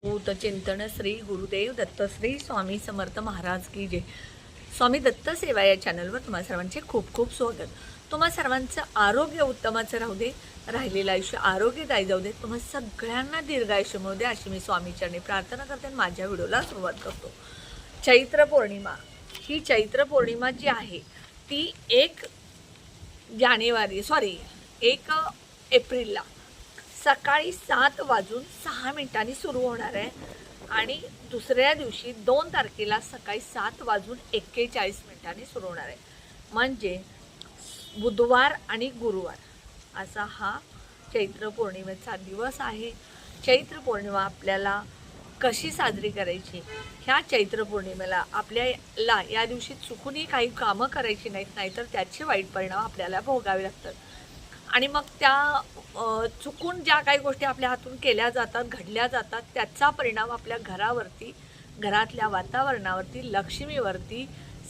भूत चिंतन श्री गुरुदेव दत्त श्री स्वामी समर्थ महाराज की जय। स्वामी दत्त सेवा या चॅनलवर तुम्हा सर्वांचे खूप खूप स्वागत। तुम्हा सर्वांचं आरोग्य उत्तमाचं राहू दे, राहिलेलं आयुष्य आरोग्यदायी जाऊ दे, तुम्हा सगळ्यांना दीर्घायुष्य मिळू दे अशी मी स्वामी चरणी प्रार्थना करते आणि माझ्या व्हिडिओला सुरुवात करतो। चैत्र पौर्णिमा, ही चैत्र पौर्णिमा जी आहे ती 1 एप्रिलला सकाळी 7:06 सुरू होणार आहे आणि दुसऱ्या दिवशी 2 तारखेला सकाळी 7:41 सुरू होणार आहे। म्हणजे बुधवार आणि गुरुवार असा हा चैत्र पौर्णिमेचा दिवस आहे। चैत्र पौर्णिमा आपल्याला कशी साजरी करायची, ह्या चैत्र पौर्णिमेला आपल्याला या दिवशी चुकूनही काही कामं करायची नाहीत, नाहीतर त्याचे वाईट परिणाम आपल्याला भोगावे लागतात। आणि मग त्या चुकून ज्या काही गोष्टी आपल्या हातून केल्या जातात, घडल्या जातात, त्याचा परिणाम आपल्या घरावरती, घरातल्या वातावरणावरती, लक्ष्मीवरती,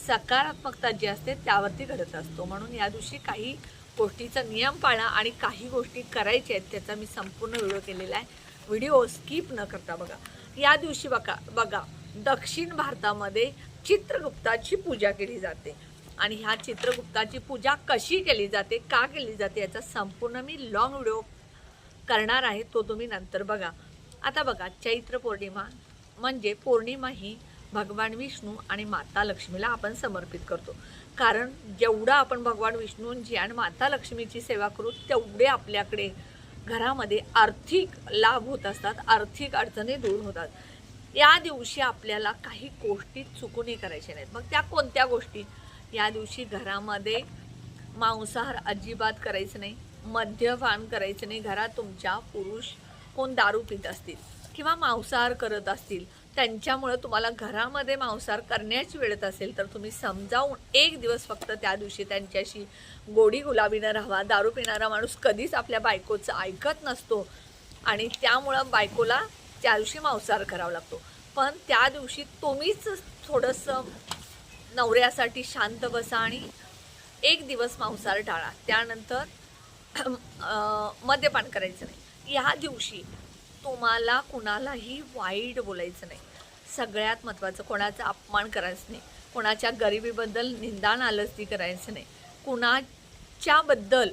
सकारात्मकता जी असते त्यावरती घडत असतो। म्हणून या दिवशी काही गोष्टीचा नियम पाळा आणि काही गोष्टी करायच्या आहेत त्याचा मी संपूर्ण व्हिडिओ केलेला आहे। व्हिडिओ स्किप न करता बघा। या दिवशी बघा दक्षिण भारतामध्ये चित्रगुप्ताची पूजा केली जाते आणि ह्या चित्रगुप्ताची पूजा कशी केली जाते, का केली जाते, याचा संपूर्ण मी लॉंग व्हिडिओ करणार आहे, तो तुम्ही नंतर बघा। आता बघा, चैत्र पौर्णिमा म्हणजे पौर्णिमा ही भगवान विष्णू आणि माता लक्ष्मीला आपण समर्पित करतो। कारण जेवढा आपण भगवान विष्णूंची आणि माता लक्ष्मीची सेवा करू तेवढे आपल्याकडे घरामध्ये आर्थिक लाभ होत असतात, आर्थिक अडचणी दूर होतात। या दिवशी आपल्याला काही गोष्टी चुकूनही करायच्या नाहीत। मग त्या कोणत्या गोष्टी? या दिवशी घरामध्ये मांसाहार अजिबात करायचं नाही, मद्यपान करायचं नाही। घरात तुमच्या पुरुष कोण दारू पित असतील किंवा मांसाहार करत असतील, त्यांच्यामुळे तुम्हाला घरामध्ये मांसाहार करण्याची वेळत असेल तर तुम्ही समजावून 1 दिवस फक्त त्या दिवशी त्यांच्याशी गोडी गुलाबीनं राहावा। दारू पिणारा माणूस कधीच आपल्या बायकोचं ऐकत नसतो आणि त्यामुळं बायकोला त्या दिवशी मांसाहार करावा लागतो। पण त्या दिवशी तुम्हीच थोडंसं नवऱ्यासाठी शांत बसा आणि 1 दिवस मांसाहार टाळा। त्यानंतर मद्यपान करायचं नाही। या दिवशी तुम्हाला कुणालाही वाईट बोलायचं नाही। सगळ्यात महत्त्वाचं, कोणाचा अपमान करायचं नाही, कोणाच्या गरिबीबद्दल निंदा नालस्ती करायचं नाही, कुणाच्याबद्दल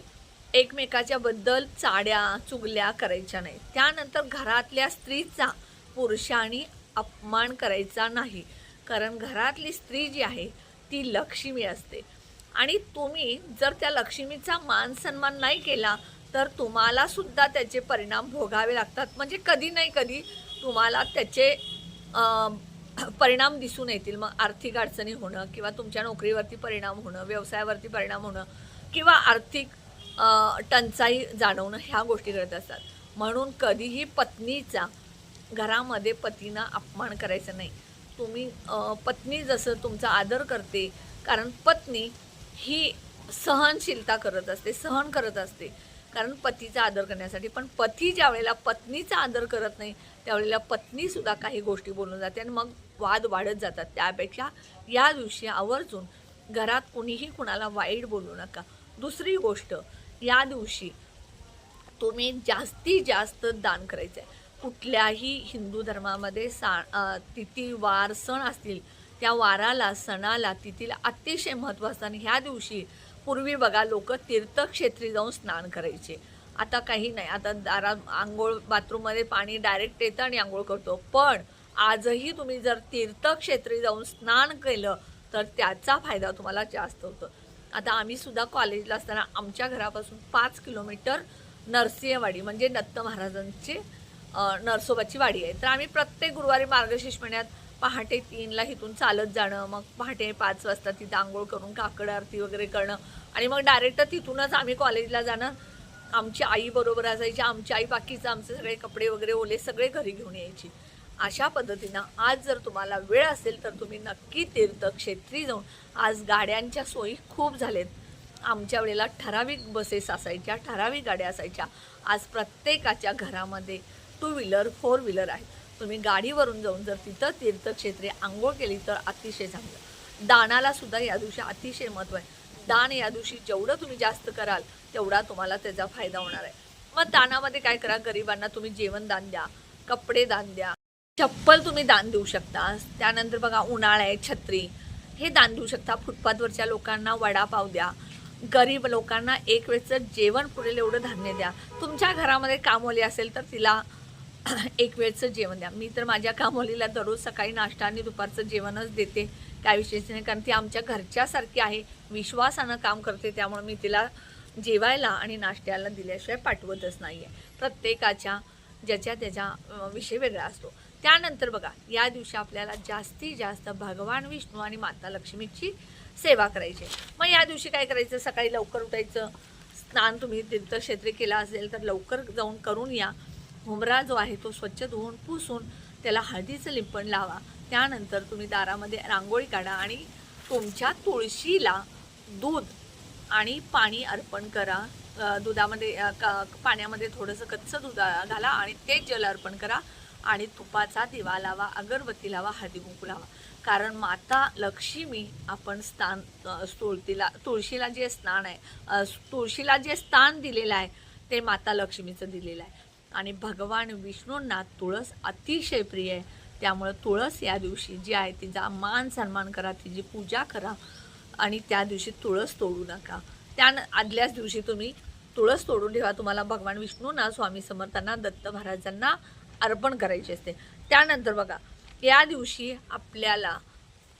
एकमेकाच्याबद्दल चाड्या चुगल्या करायच्या नाही। त्यानंतर घरातल्या स्त्रीचा पुरुषांनी अपमान करायचा नाही, कारण घरातली स्त्री जी आहे ती लक्ष्मी असते आणि तुम्ही जर त्या लक्ष्मीचा मान सन्मान नाही केला तर तुम्हाला सुद्धा त्याचे परिणाम भोगावे लागतात। म्हणजे कधी नाही कधी तुम्हाला त्याचे परिणाम दिसून येतील। मग आर्थिक अडचणी होणं किंवा तुमच्या नोकरीवरती परिणाम होणं, व्यवसायावरती परिणाम होणं किंवा आर्थिक टंचाई जाणवणं, ह्या गोष्टी घडत असतात। म्हणून कधीही पत्नीचा घरामध्ये पतीनं अपमान करायचा नाही। तुम्ही पत्नी जसं तुमचा आदर करते, कारण पत्नी ही सहनशीलता करत असते, सहन करत असते, कारण पतीचा आदर करण्यासाठी। पण पती ज्या वेळेला पत्नीचा आदर करत नाही त्यावेळेला पत्नीसुद्धा काही गोष्टी बोलून जाते आणि मग वाद वाढत जातात। त्यापेक्षा या दिवशी आवर्जून घरात कुणीही कुणाला वाईट बोलू नका। दुसरी गोष्ट, या दिवशी तुम्ही जास्तीत जास्त दान करायचं आहे। कुठल्याही हिंदू धर्मामध्ये तिथी वार सण असतील त्या वाराला, सणाला, तिथीला अतिशय महत्त्व असतं आणि ह्या दिवशी पूर्वी बघा लोक तीर्थक्षेत्री जाऊन स्नान करायचे, आता काही नाही। आता दारात आंघोळ, बाथरूममध्ये पाणी डायरेक्ट येतं आणि आंघोळ करतो। पण आजही तुम्ही जर तीर्थक्षेत्री जाऊन स्नान केलं तर त्याचा फायदा तुम्हाला जास्त होतो। आता आम्ही सुद्धा कॉलेजला असताना आमच्या घरापासून 5 किलोमीटर नरसिंहवाडी म्हणजे दत्त महाराजांची नरसोबाची वाडी आहे। तर आम्ही प्रत्येक गुरुवारी मार्गशीर्ष महिन्यात पहाटे 3ला इथून चालत जाणं, मग पहाटे 5 वाजता तिथं आंघोळ करून काकड आरती वगैरे करणं आणि मग डायरेक्ट तिथूनच आम्ही कॉलेजला जाणं। आमची आई बरोबर असायची, आमची आई बाकीचं आमचे सगळे कपडे वगैरे ओले सगळे घरी घेऊन यायची। अशा पद्धतीनं आज जर तुम्हाला वेळ असेल तर तुम्ही नक्की तीर्थक्षेत्री जाऊन, आज गाड्यांच्या सोयी खूप झालेत। आमच्या वेळेला ठराविक बसेस असायच्या, ठराविक गाड्या असायच्या। आज प्रत्येकाच्या घरामध्ये 2 व्हीलर 4 व्हीलर आहे। तुम्ही गाडीवरून जाऊन जर तिथं तीर्थक्षेत्री आंघोळ केली तर अतिशय चांगलं। दानाला सुद्धा या दिवशी अतिशय महत्त्व आहे। दान या दिवशी जेवढं तुम्ही जास्त कराल तेवढा तुम्हाला त्याचा फायदा होणार आहे। मग दानामध्ये काय करा, गरिबांना तुम्ही जेवण दान द्या, कपडे दान द्या, चप्पल तुम्ही दान देऊ शकता. त्यानंतर बघा उन्हाळा आहे, छत्री हे दान देऊ शकता. फुटपाथवरच्या लोकांना वडापाव द्या. गरीब लोकांना एक वेळचं जेवण पुरेल एवढं धान्य द्या. तुमच्या घरामध्ये कामवाली असेल तर तिला एक वेळचं जेवण द्या. मी तर माझ्या कामवालीला दररोज सकाळी नाश्ता आणि दुपारचं जेवणच देते. काय विशेष नाही, कारण ती आमच्या घरच्यासारखी आहे. विश्वासानं काम करते, त्यामुळे मी तिला जेवायला आणि नाश्त्याला दिल्याशिवाय पाठवतच नाही आहे. प्रत्येकाच्या ज्याच्या त्याच्या विषय वेगळा असतो. त्यानंतर बघा या दिवशी आपल्याला जास्तीत जास्त भगवान विष्णू आणि माता लक्ष्मीची सेवा करायची. मग या दिवशी काय करायचं, सकाळी लवकर उठायचं. स्नान तुम्ही तीर्थक्षेत्री केला असेल तर लवकर जाऊन करून या. हुमरा जो आहे तो स्वच्छ धुवून पुसून त्याला हळदीचं लिंपण लावा. त्यानंतर तुम्ही दारामध्ये रांगोळी काढा आणि तुमच्या तुळशीला दूध आणि पाणी अर्पण करा. दुधामध्ये पाण्यामध्ये थोडंसं कच्चं दूध घाला आणि ते जल अर्पण करा आणि तुपाचा दिवा लावा, अगरबत्ती लावा, हळदी कुंकू लावा. कारण माता लक्ष्मी आपण तुळशीला जे स्नान आहे, तुळशीला जे स्थान दिलेलं आहे ते माता लक्ष्मीचं दिलेलं आहे. आणि भगवान विष्णूंना तुळस अतिशय प्रिय आहे. त्यामुळं तुळस या दिवशी जी आहे तिचा मान सन्मान करा, तिची पूजा करा आणि त्या दिवशी तुळस तोडू नका. आदल्याच दिवशी तुम्ही तुळस तोडून ठेवा. तुम्हाला भगवान विष्णूंना, स्वामी समर्थांना, दत्त महाराजांना अर्पण करायचे असते. त्यानंतर बघा या दिवशी आपल्याला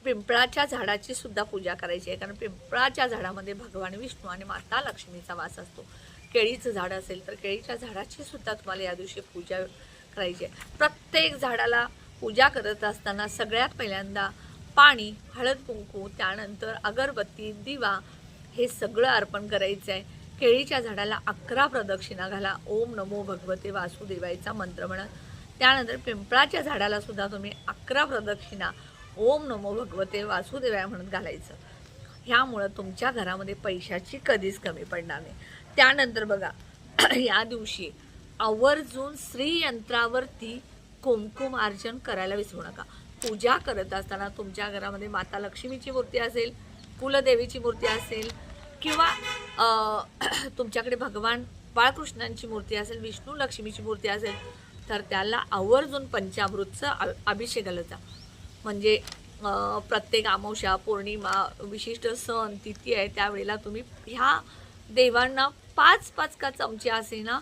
पिंपळाच्या झाडाची सुद्धा पूजा करायची आहे, कारण पिंपळाच्या झाडामध्ये भगवान विष्णू आणि माता लक्ष्मीचा वास असतो. केळीचं झाड असेल तर केळीच्या झाडाची सुद्धा तुम्हाला या दिवशी पूजा करायची आहे. प्रत्येक झाडाला पूजा करत असताना सगळ्यात पहिल्यांदा पाणी, हळद कुंकू, त्यानंतर अगरबत्ती, दिवा हे सगळं अर्पण करायचं आहे. केळीच्या झाडाला 11 प्रदक्षिणा घाला. ओम नमो भगवते वासुदेवायचा मंत्र म्हणा. त्यानंतर पिंपळाच्या झाडाला सुद्धा तुम्ही 11 प्रदक्षिणा ओम नमो भगवते वासुदेवाय म्हणत घालायचं. ह्यामुळं तुमच्या घरामध्ये पैशाची कधीच कमी पडणार नाही. त्यानंतर बघा या दिवशी आवर्जून श्रीयंत्रावरती कुंकुमार्चन करायला विसरू नका. पूजा करत असताना तुमच्या घरामध्ये माता लक्ष्मीची मूर्ती असेल, कुलदेवीची मूर्ती असेल किंवा तुमच्याकडे भगवान बाळकृष्णांची मूर्ती असेल, विष्णू लक्ष्मीची मूर्ती असेल तर त्याला आवर्जून पंचामृतचा अभिषेक घालायचा. म्हणजे प्रत्येक अमावस्या, पौर्णिमा, विशिष्ट सण, तिथी आहे त्यावेळेला तुम्ही ह्या देवांना 5-5 का चमचे असे ना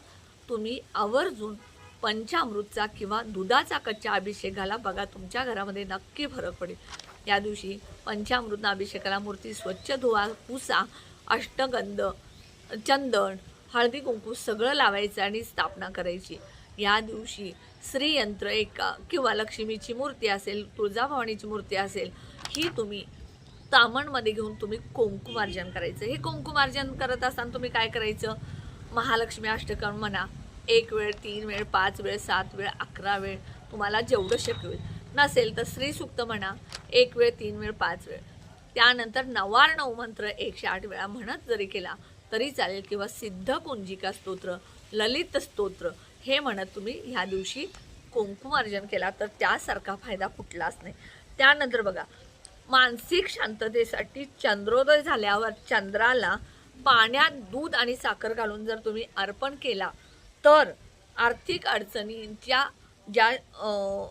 तुम्ही आवर्जून पंचामृतचा किंवा दुधाचा कच्चा अभिषेक घाला. बघा तुमच्या घरामध्ये नक्की फरक पडेल. या दिवशी पंचामृत अभिषेकाला मूर्ती स्वच्छ धुवा, पुसा, अष्टगंध, चंदन, हळदी कुंकू सगळं लावायचं आणि स्थापना करायची. या दिवशी श्रीयंत्र किंवा लक्ष्मीची मूर्ती असेल, तुळजाभवानीची मूर्ती असेल, ही तुम्ही तामणमध्ये घेऊन तुम्ही कुंकुमार्जन करायचं. हे कुंकुमार्जन करत असताना तुम्ही काय करायचं, महालक्ष्मी अष्टकं म्हणा. 1 वेळ, 3 वेळ, 5 वेळ, 7 वेळ, 11 वेळ, तुम्हाला जेवढं शक्य होईल. नसेल तर श्रीसूक्त म्हणा 1 वेळ, 3 वेळ, 5 वेळ. त्यानंतर नवार्णव मंत्र 108 वेळा म्हणत जरी केला तरी चालेल, किंवा सिद्धपुंजिका स्तोत्र, ललित स्तोत्र हे म्हणत तुम्ही ह्या दिवशी कुंकुमार्जन केला तर त्यासारखा फायदा कुठलाच नाही. त्यानंतर बघा मानसिक शांततेसाठी चंद्रोदय झाल्यावर चंद्राला पाण्यात दूध आणि साखर घालून जर तुम्ही अर्पण केला तर आर्थिक अडचणींच्या ज्या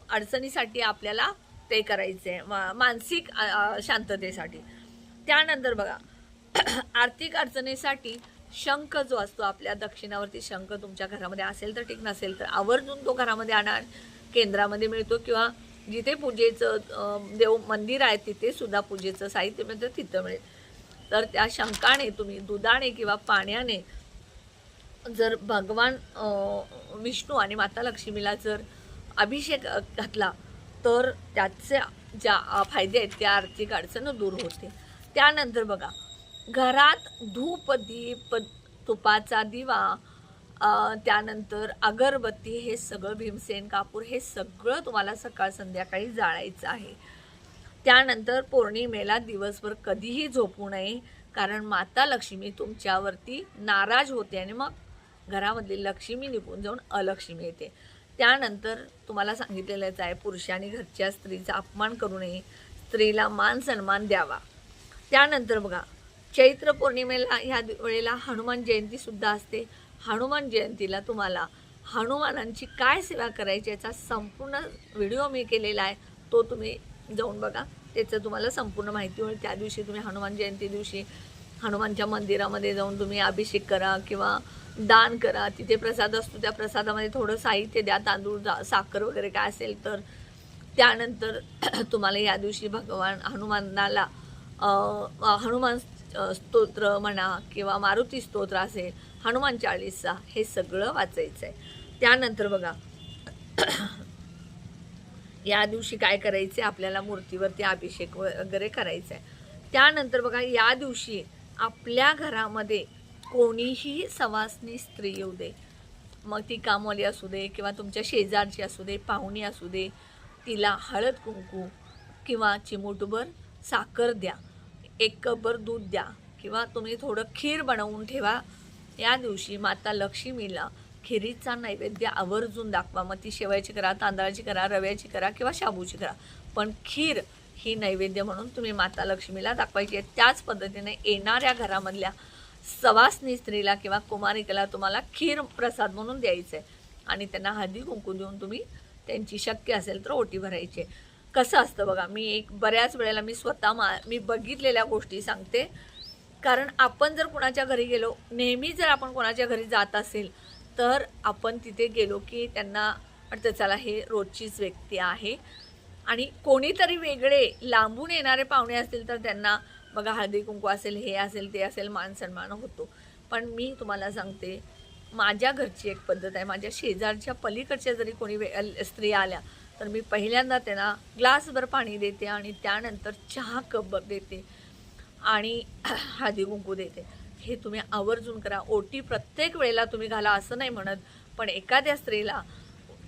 अडचणीसाठी आपल्याला ते करायचे आहे, मानसिक शांततेसाठी. त्यानंतर बघा आर्थिक अडचणीसाठी शंख जो असतो आपल्या दक्षिणावरती शंख तुमच्या घरामध्ये असेल तर ठीक, नसेल तर आवर्जून तो घरामध्ये आणा. केंद्रामध्ये मिळतो किंवा जिथे पूजेचं देव मंदिर आहे तिथे सुद्धा पूजेचं साहित्य मिळतं, तिथं मिळेल. तर त्या शंखाने तुम्ही दुधाने किंवा पाण्याने जर भगवान विष्णू आणि माता लक्ष्मीला जर अभिषेक घातला तर त्याचे ज्या फायदे आहेत त्या आर्थिक अडचण दूर होते. त्यानंतर बघा घरात धूप, दीप, तुपाचा दिवा, त्यानंतर अगरबत्ती हे सगळं, भीमसेन कापूर हे सगळं तुम्हाला सकाळ संध्याकाळी जाळायचं आहे. त्यानंतर पौर्णिमेला दिवसभर कधीही झोपू नये, कारण माता लक्ष्मी तुमच्यावरती नाराज होते आणि मग घरामधली लक्ष्मी निघून जाऊन अलक्ष्मी येते. त्यानंतर तुम्हाला सांगितलेलंच आहे, पुरुषांनी घरच्या स्त्रीचा अपमान करू नये, स्त्रीला मान सन्मान द्यावा. त्यानंतर बघा चैत्र पौर्णिमेला ह्या वेळेला हनुमान जयंतीसुद्धा असते. हनुमान जयंतीला तुम्हाला हनुमानांची काय सेवा करायची याचा संपूर्ण व्हिडिओ मी केलेला आहे, तो तुम्ही जाऊन बघा, त्याचं तुम्हाला संपूर्ण माहिती होईल. त्या दिवशी तुम्ही हनुमान जयंती दिवशी हनुमानच्या मंदिरामध्ये जाऊन तुम्ही अभिषेक करा किंवा दान करा. तिथे प्रसाद असतो, त्या प्रसादामध्ये थोडं साहित्य द्या, तांदूळ साखर वगैरे काय असेल तर. त्यानंतर तुम्हाला या दिवशी भगवान हनुमानाला हनुमान स्तोत्र म्हणा किंवा मारुती स्तोत्र असेल, हनुमान चाळीसा, हे सगळं वाचायचं आहे. त्यानंतर बघा या दिवशी काय करायचे, आपल्याला मूर्तीवरती अभिषेक वगैरे करायचा आहे. त्यानंतर बघा या दिवशी आपल्या घरामध्ये कोणीही सवासनी स्त्री येऊ दे, मग ती कामवाली असू दे किंवा तुमच्या शेजारची असू दे, पाहुणी असू दे, तिला हळद कुंकू किंवा चिमूटभर साखर द्या, 1 कपभर दूध द्या किंवा तुम्ही थोडं खीर बनवून ठेवा. या दिवशी माता लक्ष्मीला खिरीचा नैवेद्य आवर्जून दाखवा. मग ती शेवयाची करा, तांदळाची करा, रव्याची करा किंवा शाबूची करा, पण खीर ही नैवेद्य म्हणून तुम्ही माता लक्ष्मीला दाखवायची आहे. त्याच पद्धतीने येणाऱ्या घरामधल्या सवासनी स्त्रीला किंवा कुमारिकेला तुम्हाला खीर प्रसाद म्हणून द्यायचं आहे आणि त्यांना हळदी कुंकू देऊन तुम्ही त्यांची शक्य असेल तर ओटी भरायची. कसं असतं बघा, मी बऱ्याच वेळेला मी स्वतः मी बघितलेल्या गोष्टी सांगते. कारण आपण जर कोणाच्या घरी गेलो, नेहमी जर आपण कोणाच्या घरी जात असेल तर आपण तिथे गेलो की त्यांना वाटतं चला हे रोजचीच व्यक्ती आहे, आणि कोणीतरी वेगळे लांबून येणारे पाहुणे असतील तर त्यांना बघा हळदी कुंकू असेल, हे असेल, ते असेल, मान सन्मान होतो. पण मी तुम्हाला सांगते, माझ्या घरची एक पद्धत आहे. माझ्या शेजारच्या पलीकडच्या जरी कोणी स्त्री आल्या तर मी पहिल्यांदा त्यांना ग्लासभर पाणी देते आणि त्यानंतर चहा कपभर देते आणि हळदी कुंकू देते. हे तुम्ही आवर्जून करा. ओटी प्रत्येक वेळेला तुम्ही घाला असं नाही म्हणत, पण एखाद्या स्त्रीला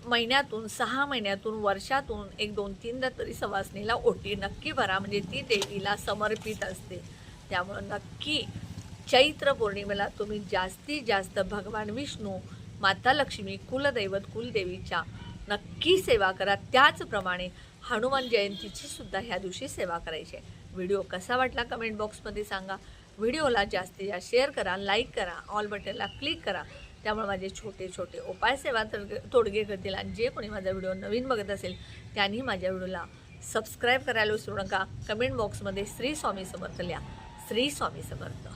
महिन्यातून, 6 महिन्यातून, वर्षातून 1, 2, 3दा तरी सवासणीला ओटी नक्की भरा, म्हणजे ती देवीला समर्पित असते. त्यामुळं नक्की चैत्र पौर्णिमेला तुम्ही जास्तीत जास्त भगवान विष्णू, माता लक्ष्मी, कुलदैवत, कुलदेवीच्या नक्की सेवा करा. त्याचप्रमाणे हनुमान जयंतीची सुद्धा ह्या दिवशी सेवा करायची आहे. व्हिडिओ कसा वाटला कमेंट बॉक्समध्ये सांगा. व्हिडिओला जास्तीत जास्त शेअर करा, लाईक करा, ऑल बटनला क्लिक करा. त्यामुळे माझे छोटे छोटे उपाय सेवा तोडगे करतील. आणि जे कोणी माझा व्हिडिओ नवीन बघत असेल त्यांनी माझ्या व्हिडिओला सबस्क्राईब करायला विसरू नका. कमेंट बॉक्समध्ये श्री स्वामी समर्थ लिहा. श्री स्वामी समर्थ.